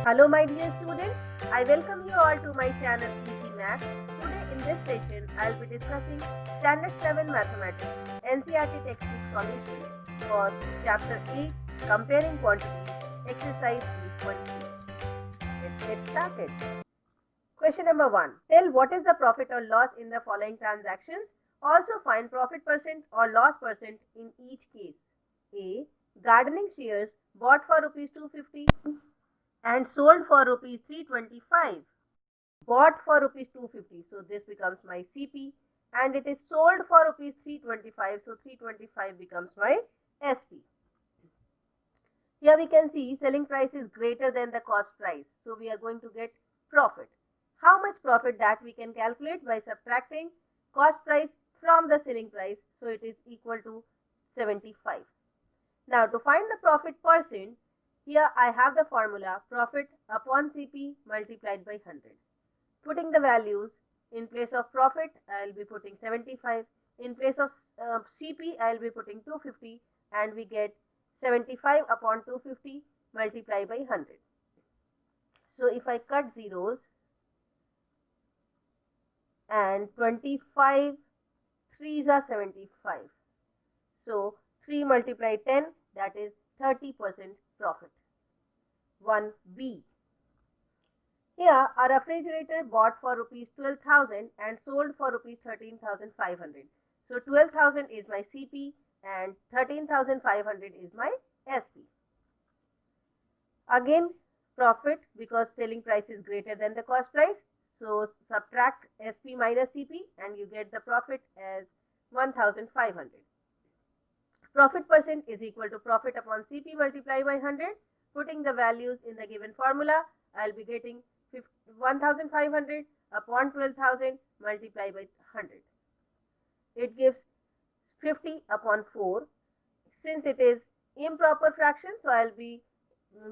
Hello my dear students, I welcome you all to my channel Easy Math. Today in this session, I will be discussing Standard 7 Mathematics NCERT textbook solution for Chapter 8 Comparing Quantities, Exercise 8.3. Let's get started. Question number 1. Tell what is the profit or loss in the following transactions. Also find profit percent or loss percent in each case. A. Gardening shares bought for rupees 250 and sold for rupees 325. Bought for rupees 250, so this becomes my CP, and it is sold for rupees 325, so 325 becomes my SP. Here we can see selling price is greater than the cost price, so we are going to get profit. How much profit, that we can calculate by subtracting cost price from the selling price, so it is equal to 75. Now to find the profit percent, here I have the formula profit upon CP multiplied by 100. Putting the values, in place of profit I will be putting 75, in place of CP I will be putting 250, and we get 75 upon 250 multiplied by 100. So if I cut zeros, and 25 3s are 75, so 3 multiplied 10, that is 30% profit. 1B. Here a refrigerator bought for rupees 12,000 and sold for rupees 13,500. So 12,000 is my CP and 13,500 is my SP. Again profit, because selling price is greater than the cost price. So subtract SP minus CP and you get the profit as 1,500. Profit percent is equal to profit upon CP multiplied by 100. Putting the values in the given formula, I will be getting 1,500 upon 12,000 multiplied by 100. It gives 50 upon 4. Since it is improper fraction, so I will be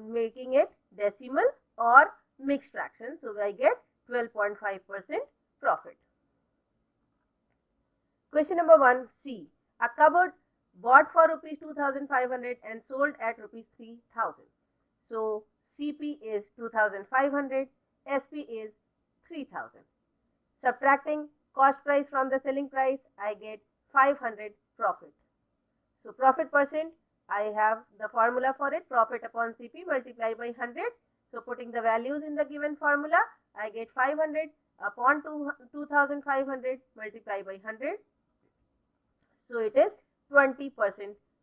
making it decimal or mixed fraction. So I get 12.5% profit. Question number 1C. A cupboard bought for rupees 2,500 and sold at rupees 3,000. So CP is 2,500, SP is 3,000. Subtracting cost price from the selling price, I get 500 profit. So profit percent, I have the formula for it, profit upon CP multiplied by 100. So putting the values in the given formula, I get 500 upon 2,500 multiplied by 100. So it is 20%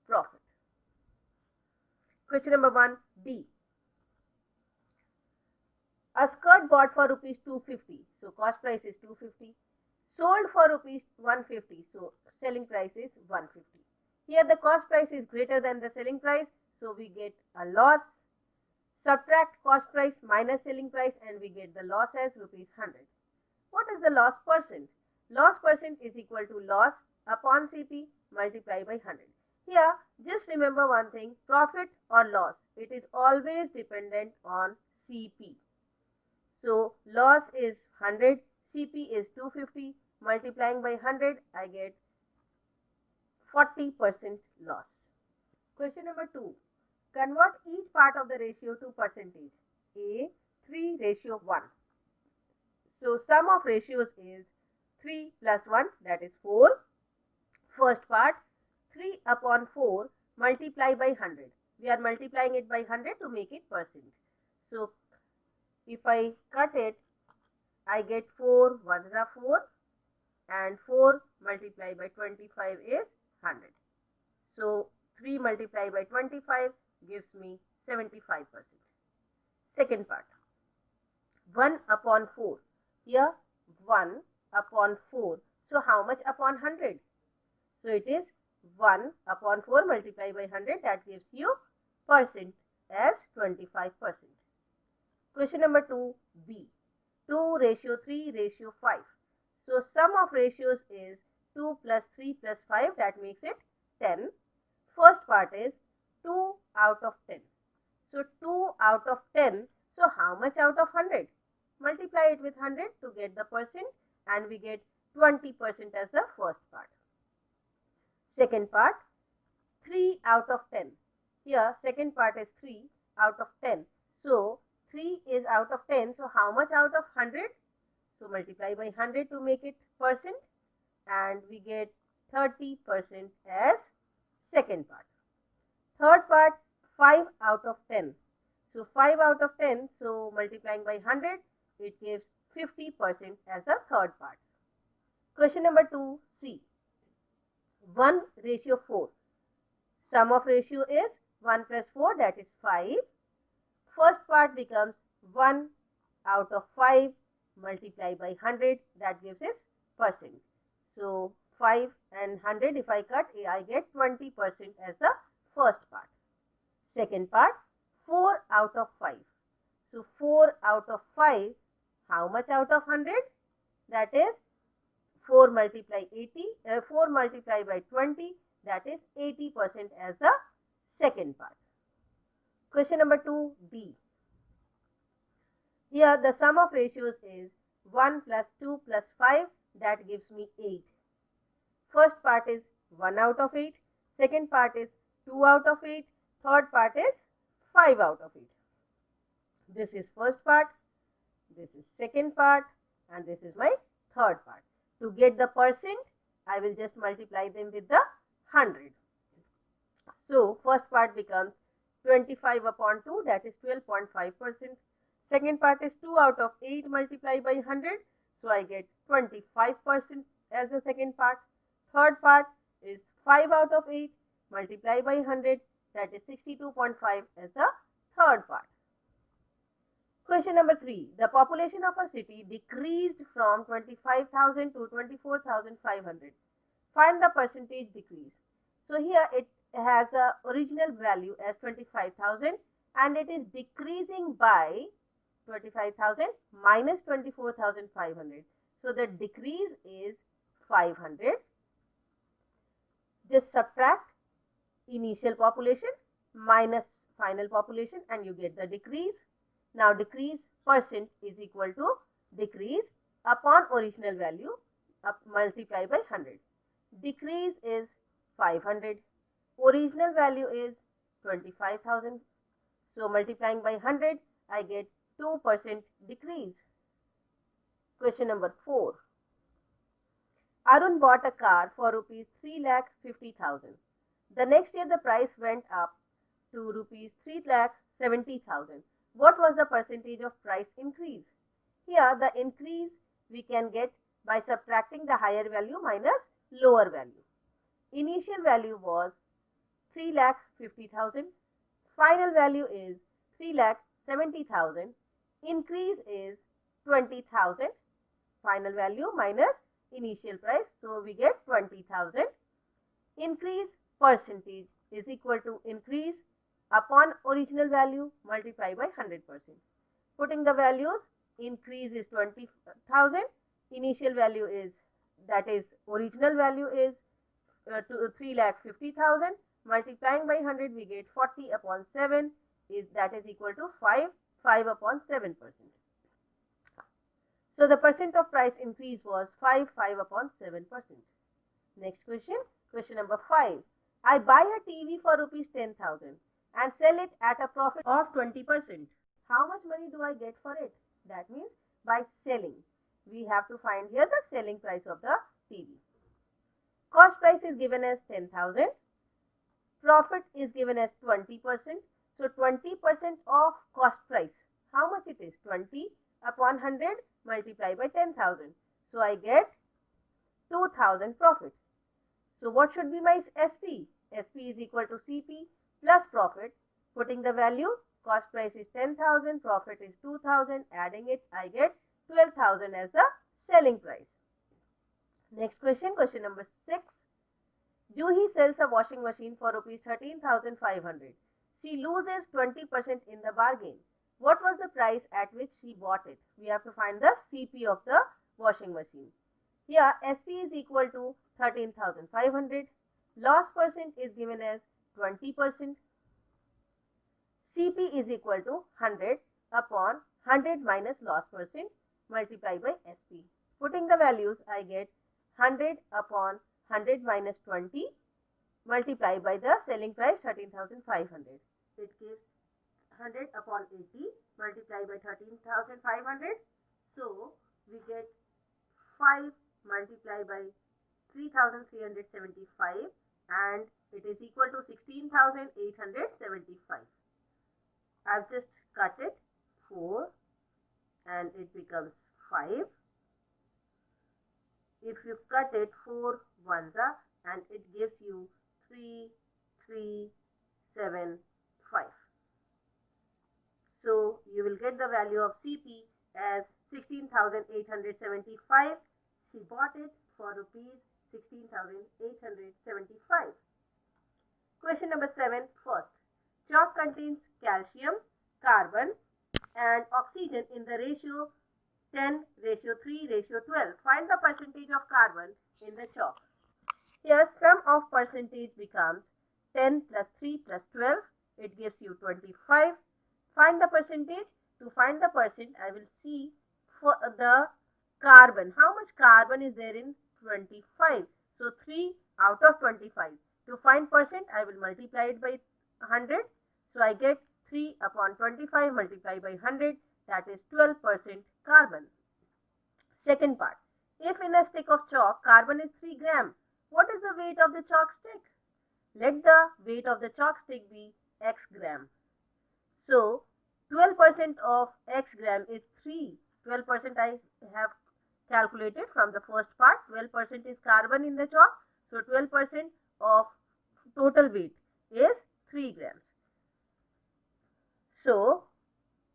profit. Question number 1D. A skirt bought for rupees 250, so cost price is 250, sold for rupees 150, so selling price is 150. Here the cost price is greater than the selling price, so we get a loss. Subtract cost price minus selling price and we get the loss as rupees 100. What is the loss percent? Loss percent is equal to loss upon CP multiplied by 100. Here just remember one thing, profit or loss, it is always dependent on CP. So loss is 100, CP is 250, multiplying by 100, I get 40% loss. Question number 2. Convert each part of the ratio to percentage. A, 3 ratio 1. So sum of ratios is 3 plus 1, that is 4. First part, 3 upon 4 multiply by 100. We are multiplying it by 100 to make it percent. So if I cut it, I get 4 ones are 4 and 4 multiplied by 25 is 100. So 3 multiplied by 25 gives me 75%. Second part, 1 upon 4. Here 1 upon 4. So how much upon 100? So it is 1 upon 4 multiplied by 100, that gives you percent as 25%. Question number 2B. 2 ratio 3 ratio 5. So sum of ratios is 2 plus 3 plus 5, that makes it 10. First part is 2 out of 10. So 2 out of 10. So how much out of 100? Multiply it with 100 to get the percent and we get 20% as the first part. Second part, 3 out of 10. Here second part is 3 out of 10. So 3 is out of 10. So how much out of 100? So multiply by 100 to make it percent, and we get 30% as second part. Third part, 5 out of 10. So 5 out of 10, so multiplying by 100, it gives 50% as the third part. Question number 2, C. 1:4. Sum of ratio is 1 plus 4, that is 5. First part becomes 1 out of 5 multiplied by 100, that gives us percent. So 5 and 100, if I cut, I get 20% as the first part. Second part, 4 out of 5. So 4 out of 5, how much out of 100? That is 4 multiplied by 20, that is 80% as the second part. Question number 2, D. Here the sum of ratios is 1 plus 2 plus 5, that gives me 8. First part is 1 out of 8, second part is 2 out of 8, third part is 5 out of 8. This is first part, this is second part, and this is my third part. To get the percent, I will just multiply them with the 100. So first part becomes 25 upon 2, that is 12.5%. Second part is 2 out of 8 multiplied by 100. So I get 25% as the second part. Third part is 5 out of 8 multiplied by 100. That is 62.5 as the third part. Question number 3. The population of a city decreased from 25,000 to 24,500. Find the percentage decrease. So here it has the original value as 25,000 and it is decreasing by 25,000 minus 24,500. So the decrease is 500. Just subtract initial population minus final population and you get the decrease. Now decrease percent is equal to decrease upon original value multiplied by 100. Decrease is 500. Original value is 25,000. So multiplying by 100, I get 2% decrease. Question number 4. Arun bought a car for rupees 3,50,000. The next year the price went up to rupees 3,70,000. What was the percentage of price increase? Here the increase we can get by subtracting the higher value minus lower value. Initial value was 3,50,000. Final value is 3,70,000. Increase is 20,000. Final value minus initial price. So we get 20,000. Increase percentage is equal to increase upon original value multiplied by 100%. Putting the values, increase is 20,000. Initial value is, that is original value is 3,50,000. Multiplying by 100, we get 40 upon 7, that is equal to 5 upon 7%. So the percent of price increase was 5 upon 7%. Next question, question number 5. I buy a TV for rupees 10,000 and sell it at a profit of 20%. How much money do I get for it? That means by selling. We have to find here the selling price of the TV. Cost price is given as 10,000. Profit is given as 20%. So 20% of cost price. How much it is? 20 upon 100 multiplied by 10,000. So I get 2,000 profit. So what should be my SP? SP is equal to CP plus profit. Putting the value, cost price is 10,000, profit is 2,000. Adding it, I get 12,000 as the selling price. Next question, question number 6. Juhi sells a washing machine for rupees 13,500. She loses 20% in the bargain. What was the price at which she bought it? We have to find the CP of the washing machine. Here SP is equal to 13,500. Loss percent is given as 20%. CP is equal to 100 upon 100 minus loss percent multiplied by SP. Putting the values, I get 100 upon 100 minus 20 multiplied by the selling price 13,500. It gives 100 upon 80 multiplied by 13,500. So we get 5 multiplied by 3,375 and it is equal to 16,875. I've just cut it 4 and it becomes 5. If you cut it 4 ones are and it gives you 3, 3, 7, 5. So you will get the value of CP as 16,875. She bought it for rupees 16,875. Question number 7 first. Chalk contains calcium, carbon and oxygen in the ratio 10:3:12. Find the percentage of carbon in the chalk. Here sum of percentage becomes 10 plus 3 plus 12. It gives you 25. Find the percentage. To find the percent, I will see for the carbon. How much carbon is there in 25? So 3 out of 25. To find percent, I will multiply it by 100. So I get 3 upon 25 multiplied by 100. That is 12% carbon. Second part. If in a stick of chalk, carbon is 3 gram, what is the weight of the chalk stick? Let the weight of the chalk stick be x gram. So 12% of x gram is 3. 12% I have calculated from the first part. 12% is carbon in the chalk. So 12% of total weight is 3 grams. So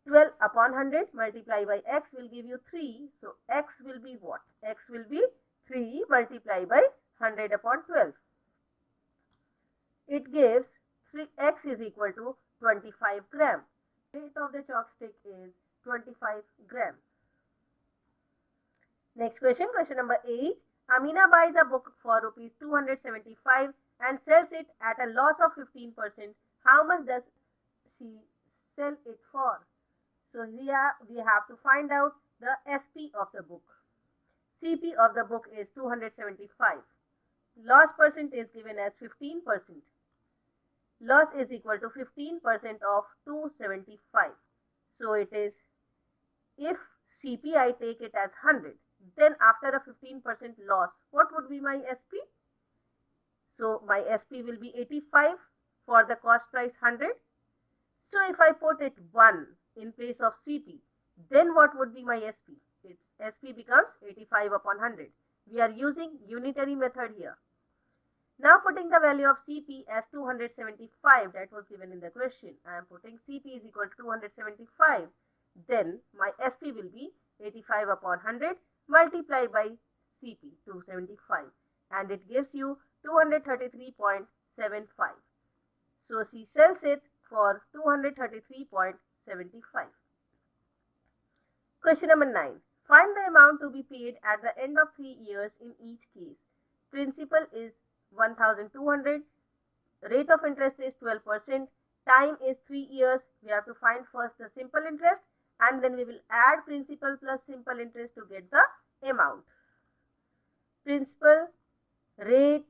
12 upon 100 multiplied by x will give you 3. So x will be what? X will be 3 multiplied by 100 upon 12. It gives 3x is equal to 25 gram. Weight of the chalk stick is 25 gram. Next question, question number 8. Amina buys a book for rupees 275 and sells it at a loss of 15%. How much does she sell it for? So here we have to find out the SP of the book. CP of the book is 275. Loss percent is given as 15%. Loss is equal to 15% of 275. So it is, if CP I take it as 100, then after a 15% loss, what would be my SP? So my SP will be 85 for the cost price 100. So if I put it 1 in place of CP, then what would be my SP? Its SP becomes 85 upon 100. We are using unitary method here. Now putting the value of CP as 275 that was given in the question. I am putting CP is equal to 275. Then my SP will be 85 upon 100 multiplied by CP 275 and it gives you 233.75. So she sells it for 233.75. Question number 9. Find the amount to be paid at the end of 3 years in each case. Principal is 1,200. Rate of interest is 12%. Time is 3 years. We have to find first the simple interest and then we will add principal plus simple interest to get the amount. Principal, rate,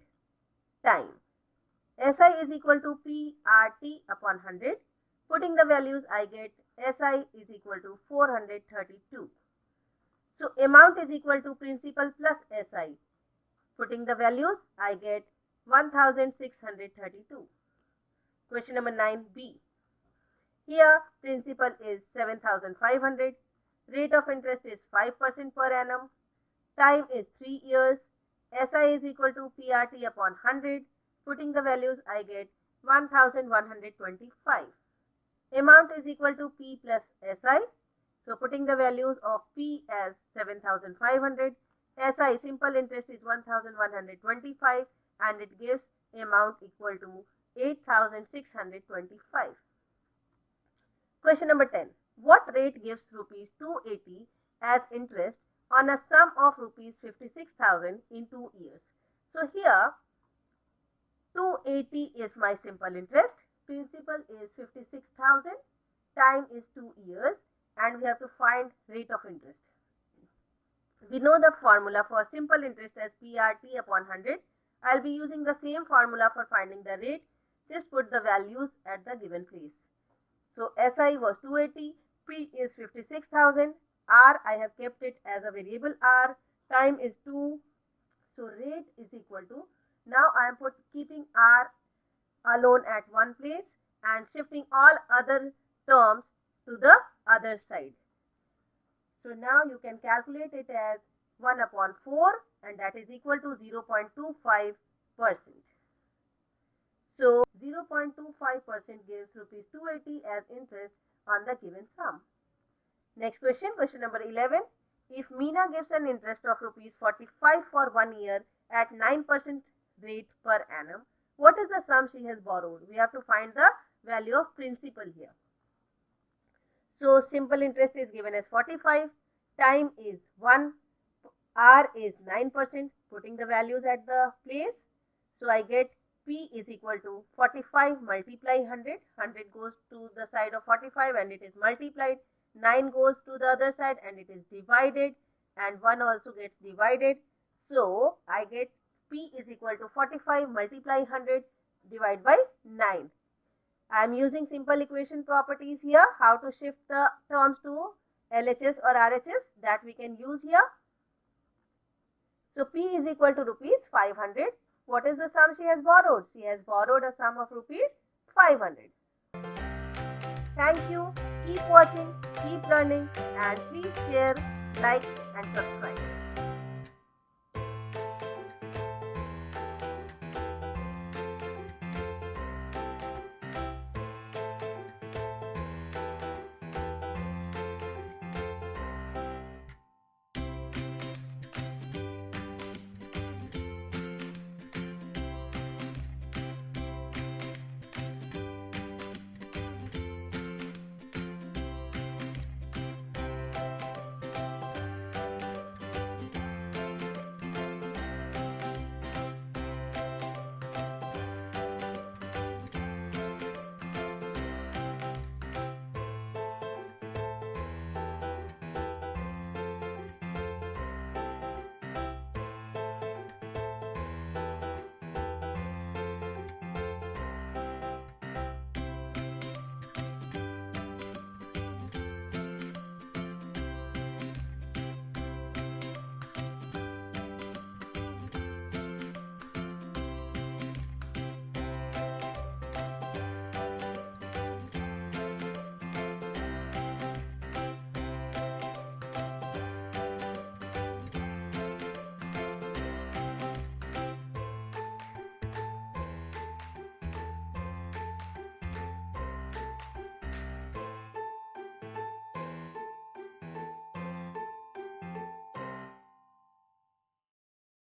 time. SI is equal to PRT upon 100. Putting the values, I get SI is equal to 432. So amount is equal to principal plus SI. Putting the values, I get 1632. Question number 9b. Here principal is 7500. Rate of interest is 5% per annum. Time is 3 years. SI is equal to PRT upon 100. Putting the values, I get 1125. Amount is equal to P plus SI. So putting the values of P as 7500. SI simple interest is 1125 and it gives amount equal to 8625. Question number 10. What rate gives rupees 280 as interest on a sum of rupees 56,000 in 2 years? So here 280 is my simple interest. Principal is 56,000. Time is 2 years and we have to find rate of interest. We know the formula for simple interest as PRT upon 100. I'll be using the same formula for finding the rate. Just put the values at the given place. So SI was 280, P is 56,000, R I have kept it as a variable R, time is 2, so rate is equal to, now I am keeping R alone at one place and shifting all other terms to the other side. So now you can calculate it as 1 upon 4 and that is equal to 0.25%. So 0.25% gives rupees 280 as interest on the given sum. Next question, question number 11. If Meena gives an interest of rupees 45 for 1 year at 9% rate per annum, what is the sum she has borrowed? We have to find the value of principal here. So simple interest is given as 45, time is 1, R is 9%, putting the values at the place. So I get P is equal to 45 multiply 100. 100 goes to the side of 45 and it is multiplied. 9 goes to the other side and it is divided, and 1 also gets divided. So I get P is equal to 45 multiply 100 divided by 9. I am using simple equation properties here, how to shift the terms to LHS or RHS, that we can use here. So P is equal to rupees 500. What is the sum she has borrowed? She has borrowed a sum of rupees 500. Thank you. Keep watching, keep learning, and please share, like and subscribe.